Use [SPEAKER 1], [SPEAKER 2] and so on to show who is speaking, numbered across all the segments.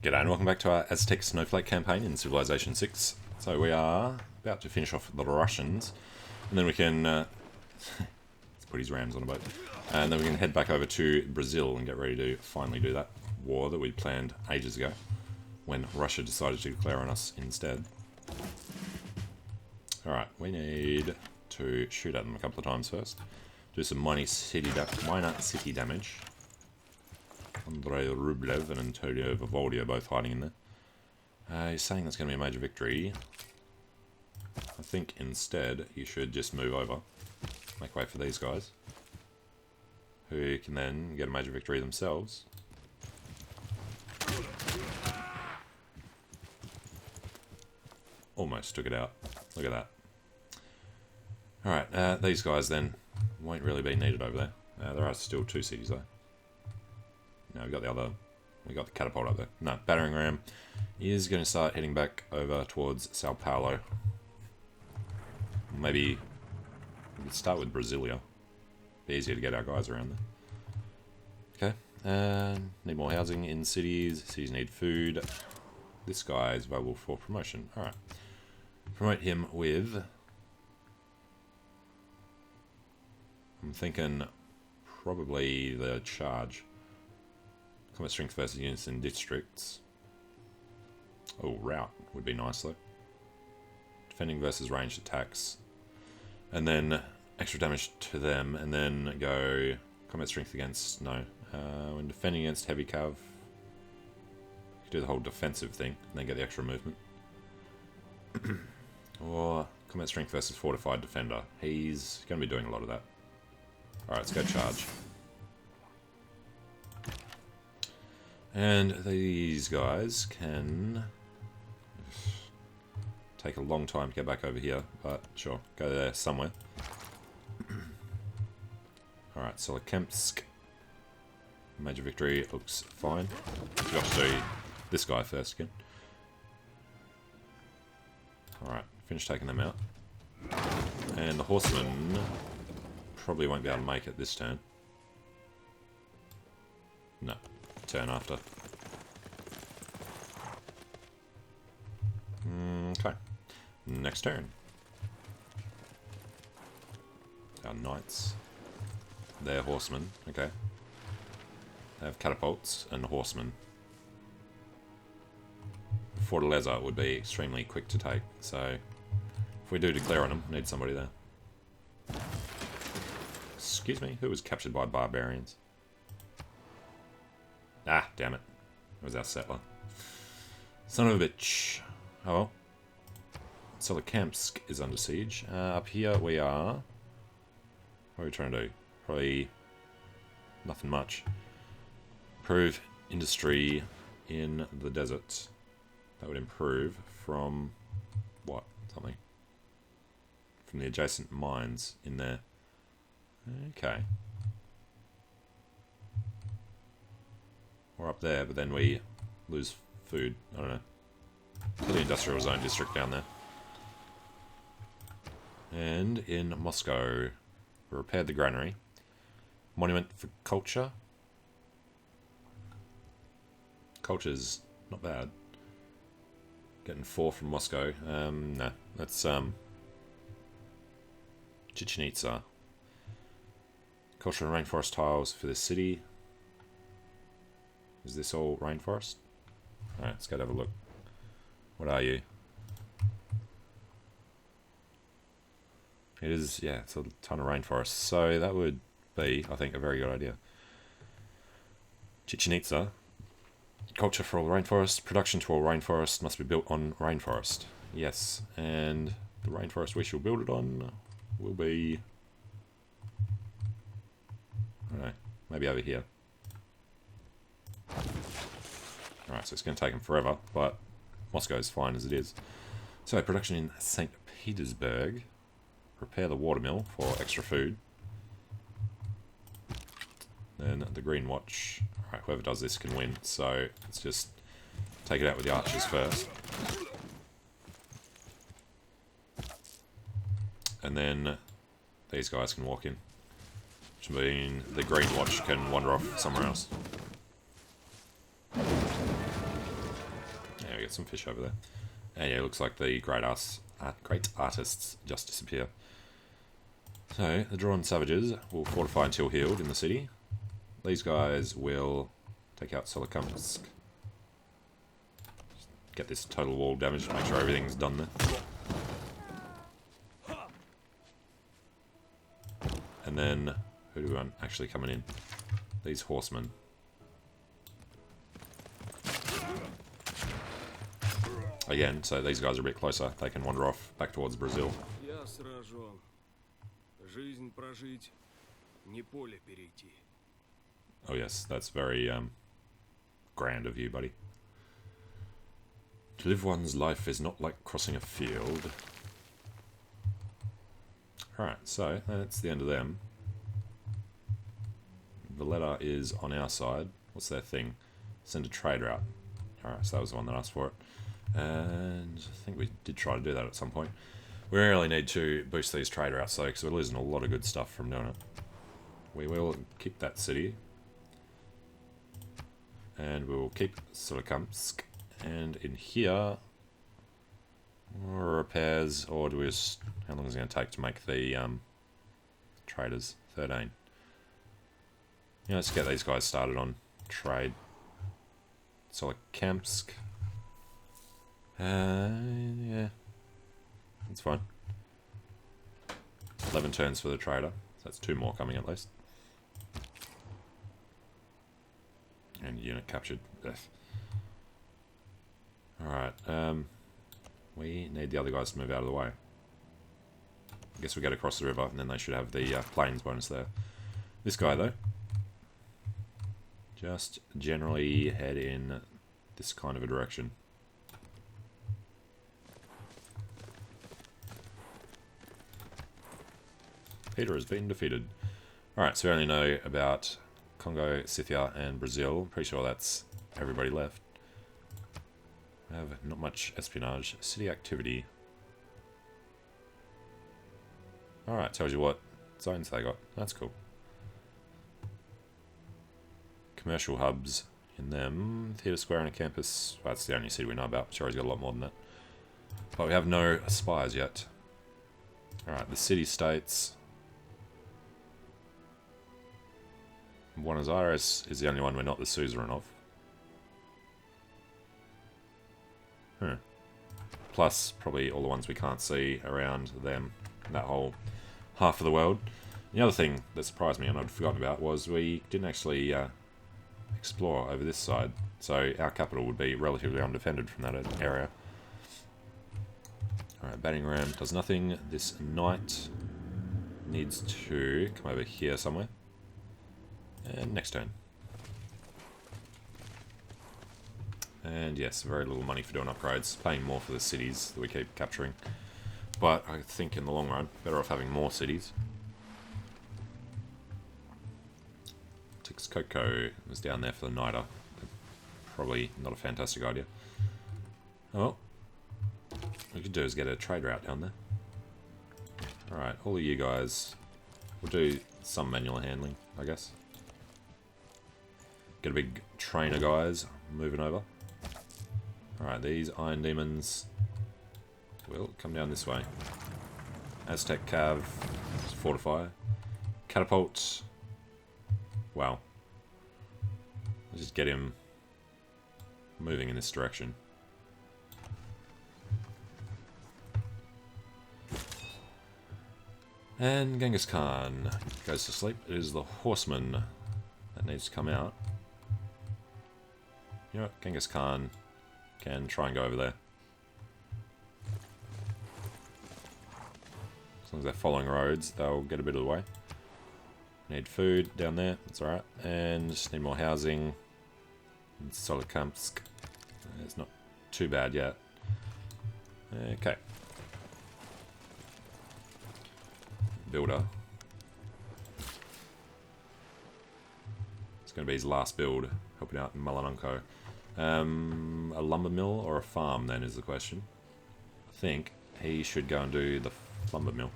[SPEAKER 1] G'day and welcome back to our Aztec Snowflake campaign in Civilization 6. So we are about to finish off the Russians, and then we can let's put his rams on a boat, and then we can head back over to Brazil and get ready to finally do that war that we planned ages ago, when Russia decided to declare on us instead. Alright, we need to shoot at them a couple of times first. Do some minor city damage. Andrei Rublev and Antonio Vivaldi are both hiding in there. He's saying that's going to be a major victory. I think instead you should just move over. Make way for these guys, who can then get a major victory themselves. Almost took it out. Look at that. Alright, these guys then won't really be needed over there. There are still two cities though. No, we got the catapult up there. No, battering ram is going to start heading back over towards Sao Paulo. Maybe we could start with Brasilia. Be easier to get our guys around there. Okay, need more housing in cities. Cities need food. This guy is available for promotion. Alright. Promote him with... I'm thinking probably the charge. Combat strength versus units in districts. Oh, rout would be nice though. Defending versus ranged attacks. And then extra damage to them, and then go combat strength against... no. When defending against heavy cav, you could do the whole defensive thing, and then get the extra movement. Or combat strength versus fortified defender. He's going to be doing a lot of that. Alright, let's go charge. And these guys can take a long time to get back over here, but sure, go there somewhere. Alright, Solokemsk. Major victory looks fine. Forgot to do this guy first again. Alright, finish taking them out. And the horsemen probably won't be able to make it this turn. No. Turn after. Okay. Next turn. Our knights. They're horsemen. Okay. They have catapults and horsemen. Fortaleza would be extremely quick to take, so if we do declare on them, we need somebody there. Excuse me, who was captured by barbarians? Ah, damn it. It was our settler. Son of a bitch. Oh well. Solokemsk is under siege. Up here we are... what are we trying to do? Probably nothing much. Improve industry in the desert. That would improve from... what? Something. From the adjacent mines in there. Okay. We're up there, but then we lose food. I don't know. Put the industrial zone district down there. And in Moscow, we repaired the granary. Monument for culture. Culture's not bad. Getting 4 from Moscow. No, that's Chichen Itza. Culture and rainforest tiles for the city. Is this all rainforest? Alright, let's go have a look. What are you? It is, yeah, it's a ton of rainforest. So that would be, I think, a very good idea. Chichen Itza. Culture for all rainforest. Production to all rainforest must be built on rainforest. Yes, and the rainforest we shall build it on will be... I don't know, maybe over here. Alright, so it's going to take them forever, but Moscow is fine as it is. So, production in St. Petersburg. Repair the watermill for extra food. Then the Green Watch. Alright, whoever does this can win, so let's just take it out with the archers first. And then these guys can walk in. Which means the Green Watch can wander off somewhere else. get some fish over there. And yeah, it looks like the great artists just disappear. So, the drawn savages will fortify until healed in the city. These guys will take out Solikamsk. Get this total wall damage to make sure everything's done there. And then, who do we want actually coming in? These horsemen. Again, so these guys are a bit closer. They can wander off back towards Brazil. Oh yes, that's very grand of you, buddy. To live one's life is not like crossing a field. Alright, so that's the end of them. Valletta is on our side. What's their thing? Send a trade route. Alright, so that was the one that asked for it. And I think we did try to do that at some point. We really need to boost these trade routes though, because we're losing a lot of good stuff from doing it. We will keep that city. And we will keep Solikamsk. And in here, repairs, or do we just, how long is it going to take to make the traders? 13. Yeah, let's get these guys started on trade. Solikamsk. Yeah, that's fine. 11 turns for the trader, so that's 2 more coming at least. And unit captured. Alright, we need the other guys to move out of the way. I guess we get across the river, and then they should have the plains bonus there. This guy, though, just generally head in this kind of a direction. Peter has been defeated. Alright, so we only know about Congo, Scythia, and Brazil. Pretty sure that's everybody left. We have not much espionage. City activity. Alright, tells you what zones they got. That's cool. Commercial hubs in them. Theatre Square and a campus. Well, that's the only city we know about. Sure, he's got a lot more than that. But we have no spies yet. Alright, the city-states. Buenos Aires is the only one we're not the suzerain of. Plus, probably all the ones we can't see around them, that whole half of the world. The other thing that surprised me and I'd forgotten about was we didn't actually explore over this side. So our capital would be relatively undefended from that area. Alright, batting ram does nothing. This knight needs to come over here somewhere. And next turn. And yes, very little money for doing upgrades. Paying more for the cities that we keep capturing. But I think in the long run, better off having more cities. Texcoco was down there for the NIDA. Probably not a fantastic idea. Oh, what we could do is get a trade route down there. Alright, all of you guys, we'll do some manual handling, I guess. Get a big train of guys moving over. Alright, these Iron Demons will come down this way. Aztec Cav, Fortify. Catapult. Wow. Let's just get him moving in this direction. And Genghis Khan goes to sleep. It is the horseman that needs to come out. You know what? Genghis Khan can try and go over there. As long as they're following roads, they'll get a bit of the way. Need food down there, that's alright. And just need more housing. In Solikamsk. It's not too bad yet. Okay. Builder. It's going to be his last build, helping out in Malanunko. A lumber mill or a farm then is the question. I think he should go and do the lumber mill.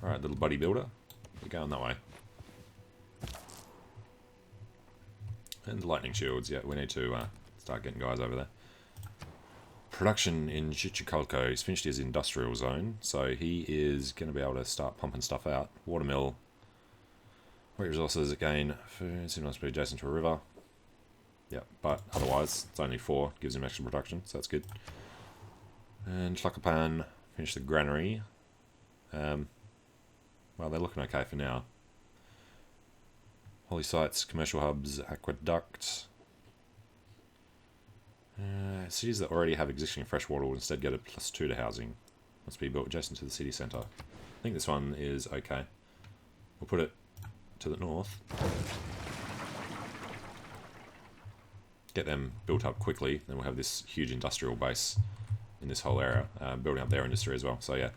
[SPEAKER 1] Alright, little buddy builder. We're going that way. And lightning shields, yeah, we need to start getting guys over there. Production in Chichicalco. He's finished his industrial zone, so he is going to be able to start pumping stuff out. Watermill. Wheat resources again. Food seems to be adjacent to a river. Yeah, but otherwise, it's only 4. Gives him extra production, so that's good. And Tlacopan. Finish the granary. Well, they're looking okay for now. Holy sites, commercial hubs, aqueduct. Cities that already have existing fresh water will instead get a +2 to housing. Must be built adjacent to the city centre. I think this one is okay. We'll put it to the north. Get them built up quickly, then we'll have this huge industrial base in this whole area, building up their industry as well. So yeah,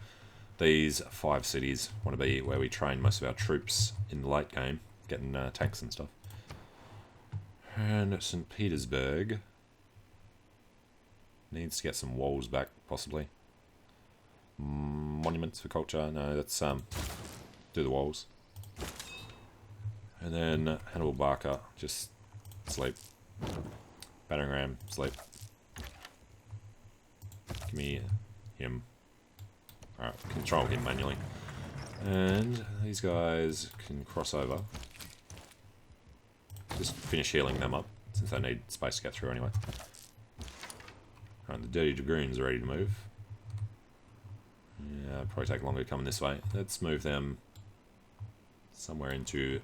[SPEAKER 1] these 5 cities want to be where we train most of our troops in the late game, getting tanks and stuff. And St. Petersburg needs to get some walls back, possibly. Monuments for culture, no, let's do the walls. And then Hannibal Barker, just sleep. Battering ram, sleep. Give me him. Alright, control him manually. And these guys can cross over. Just finish healing them up, since they need space to get through anyway. Alright, the Dirty Dragoons are ready to move. Yeah, it'll probably take longer coming this way. Let's move them somewhere into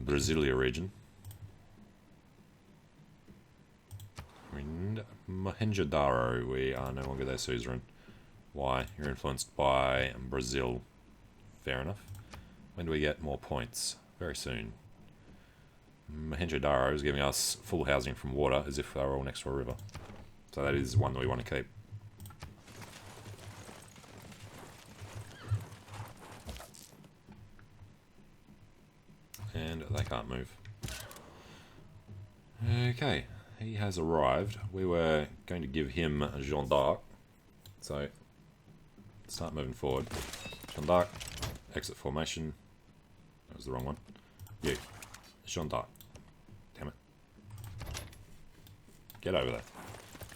[SPEAKER 1] Brasilia region. And Mohenjo-Daro, we are no longer their suzerain. Why? You're influenced by Brazil. Fair enough. When do we get more points? Very soon. Mohenjo-Daro is giving us full housing from water as if they were all next to a river. So that is one that we want to keep. And they can't move. Okay, he has arrived. We were going to give him Jeanne d'Arc. So, start moving forward. Jeanne d'Arc, exit formation. That was the wrong one. You, Jeanne d'Arc. Damn it. Get over there.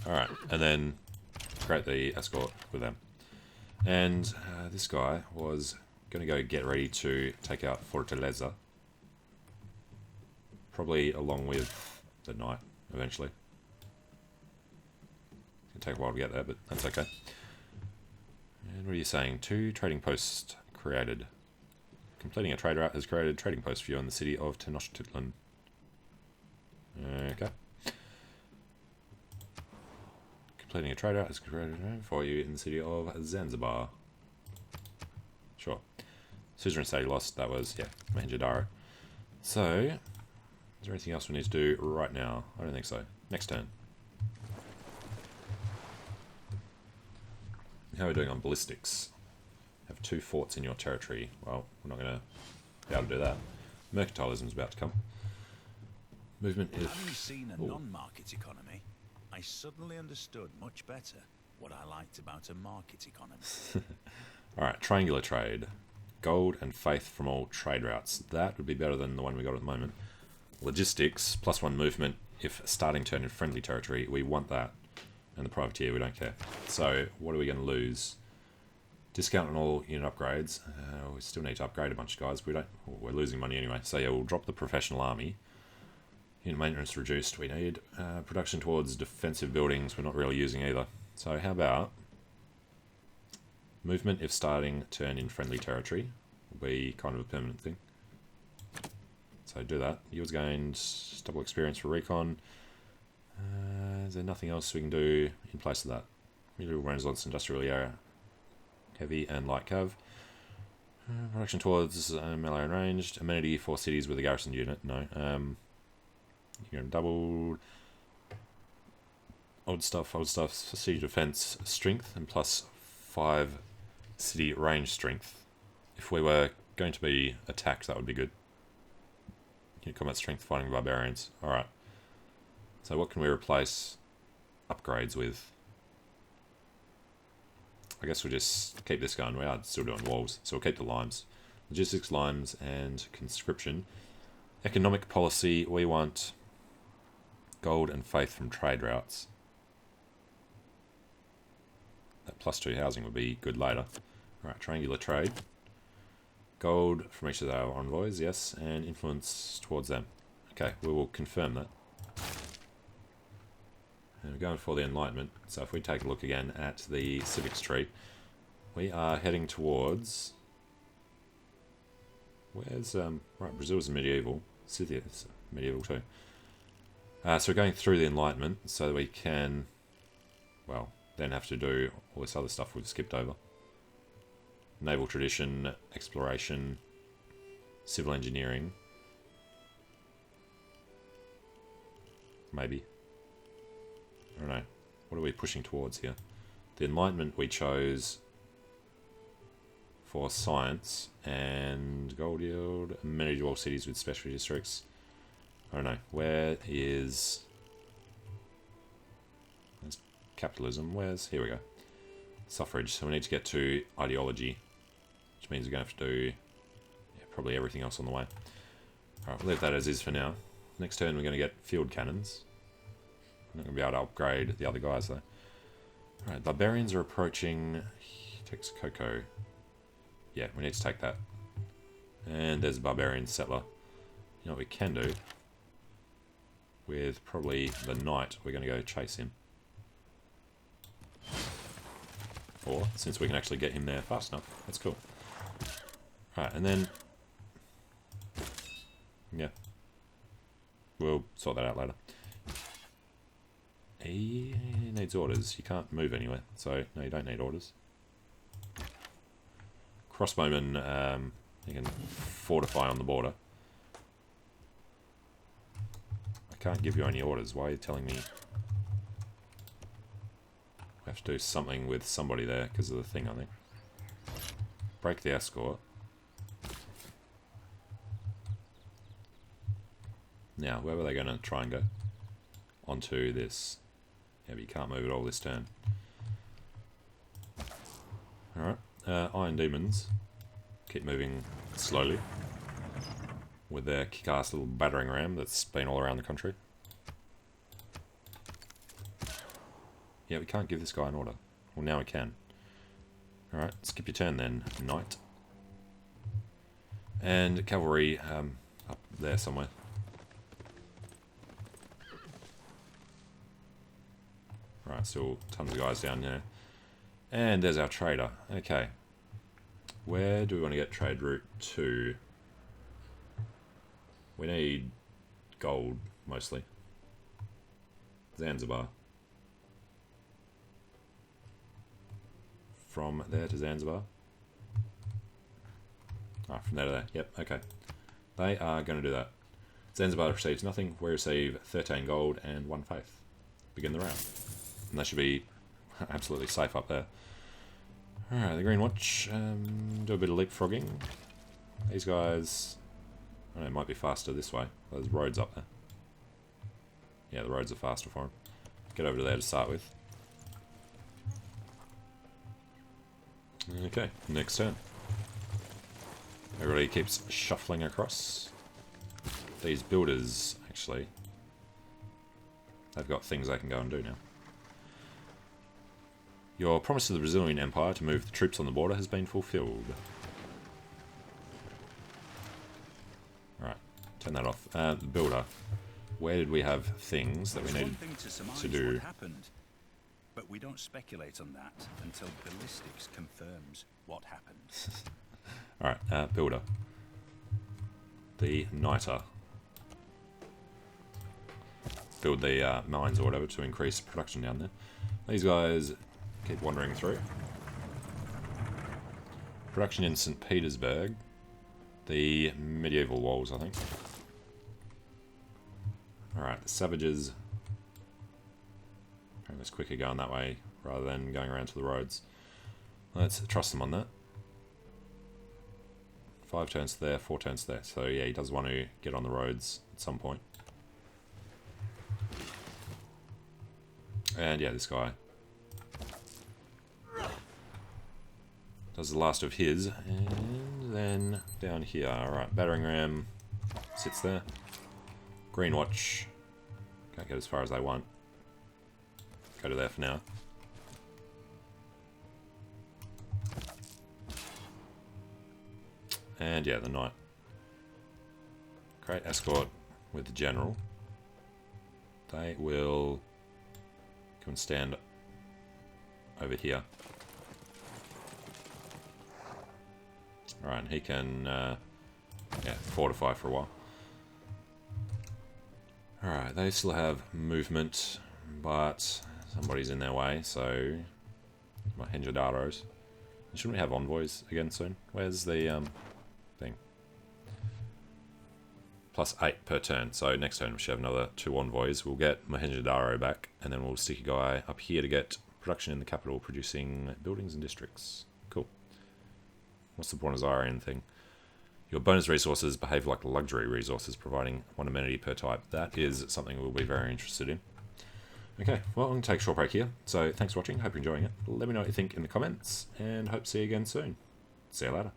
[SPEAKER 1] Alright, and then create the escort with them. And this guy was going to go get ready to take out Fortaleza. Probably along with the knight, eventually. It's going to take a while to get there, but that's okay. And what are you saying? 2 trading posts created. Completing a trade route has created a trading post for you in the city of Tenochtitlan. Okay. Completing a trade route has created for you in the city of Zanzibar. Sure. Suzerain state lost, that was, yeah, Mohenjo-Daro. So, is there anything else we need to do right now? I don't think so. Next turn. How are we doing on ballistics? Have 2 forts in your territory. Well, we're not going to be able to do that. Mercantilism is about to come. Movement is...
[SPEAKER 2] Having seen a non-market economy, I suddenly understood much better what I liked about a market economy.
[SPEAKER 1] Alright, triangular trade. Gold and faith from all trade routes. That would be better than the one we got at the moment. Logistics, +1 movement. If starting turn in friendly territory, we want that. And the privateer, we don't care. So, what are we going to lose? Discount on all unit upgrades. We still need to upgrade a bunch of guys. We're losing money anyway. So yeah, we'll drop the professional army. Unit maintenance reduced. We need production towards defensive buildings. We're not really using either. So how about movement if starting turn in friendly territory? Will be kind of a permanent thing. So do that. Yields gained, double experience for recon. Is there nothing else we can do in place of that? Military Renaissance industrial area. Heavy and light cav. Production towards melee and ranged. Amenity for cities with a garrison unit. No. You're going to double old stuff, siege defense strength, and +5 city range strength. If we were going to be attacked, that would be good. Unit combat strength fighting barbarians. Alright. So what can we replace upgrades with? I guess we'll just keep this going. We are still doing walls, so we'll keep the limes. Logistics, limes, and conscription. Economic policy, we want Gold and faith from trade routes. That +2 housing would be good later. Alright, triangular trade. Gold from each of our envoys, yes, and influence towards them. Okay, we will confirm that. And we're going for the Enlightenment. So if we take a look again at the civics tree, we are heading towards... Where's... right, Brazil's medieval. Scythia's medieval too. So we're going through the Enlightenment so that we can... Well, then have to do all this other stuff we've skipped over. Naval tradition, exploration, civil engineering. Maybe. I don't know. What are we pushing towards here? The Enlightenment we chose for science and gold yield, medieval cities with special districts. I don't know. Where is... There's capitalism. Where's... Here we go. Suffrage. So we need to get to ideology, which means we're going to have to do probably everything else on the way. Alright, we'll leave that as is for now. Next turn we're going to get field cannons. I'm not going to be able to upgrade the other guys though. Alright, barbarians are approaching Texcoco. Yeah, we need to take that. And there's a barbarian settler. You know what we can do? With probably the knight, we're going to go chase him. Or, since we can actually get him there fast enough, that's cool. Alright, and then... Yeah. We'll sort that out later. He needs orders. You can't move anywhere, so no, you don't need orders. Crossbowmen, you can fortify on the border. I can't give you any orders. Why are you telling me... We have to do something with somebody there because of the thing, I think. Break the escort. Now, where were they going to try and go? Onto this. Yeah, but you can't move it all this turn. Alright. Iron Demons. Keep moving slowly. With their kick-ass little battering ram that's been all around the country. Yeah, we can't give this guy an order. Well, now we can. Alright, skip your turn then, knight. And cavalry up there somewhere. Right, still tons of guys down there. And there's our trader. Okay. Where do we want to get trade route to? We need gold, mostly. Zanzibar. From there to Zanzibar. Ah, from there to there. Yep, okay. They are going to do that. Zanzibar receives nothing. We receive 13 gold and 1 faith. Begin the round. And they should be absolutely safe up there. Alright, the Green Watch. Do a bit of leapfrogging. These guys... I don't know, might be faster this way. There's roads up there. Yeah, the roads are faster for them. Get over to there to start with. Okay, next turn. Everybody keeps shuffling across. These builders, actually, they've got things they can go and do now. Your promise to the Brazilian Empire to move the troops on the border has been fulfilled. Alright, turn that off. The builder. Where did we have things that we needed to do?
[SPEAKER 2] But we don't speculate on that until ballistics confirms what happened.
[SPEAKER 1] Alright, builder. The Knighter. Build the mines or whatever to increase production down there. These guys keep wandering through. Production in St. Petersburg. The medieval walls, I think. Alright, the savages. Apparently it's quicker going that way rather than going around to the roads. Let's trust them on that. 5 turns there, 4 turns there. So yeah, he does want to get on the roads at some point. And yeah, this guy does the last of his. And then down here, alright, battering ram sits there. Green Watch Can't get as far as I want. Go to there for now. And yeah, the knight. Create escort with the general. They will come and stand over here. Alright, and he can fortify for a while. Alright, they still have movement, but somebody's in their way, so my Henjadaros. Shouldn't we have envoys again soon? Where's the thing? +8 per turn, so next turn we should have another 2 envoys. We'll get Mohenjo-daro back, and then we'll stick a guy up here to get production in the capital, producing buildings and districts. Cool. What's the Buenos Aires thing? Your bonus resources behave like luxury resources, providing 1 amenity per type. That is something we'll be very interested in. Okay, well, I'm going to take a short break here. So thanks for watching. Hope you're enjoying it. Let me know what you think in the comments, and hope to see you again soon. See you later.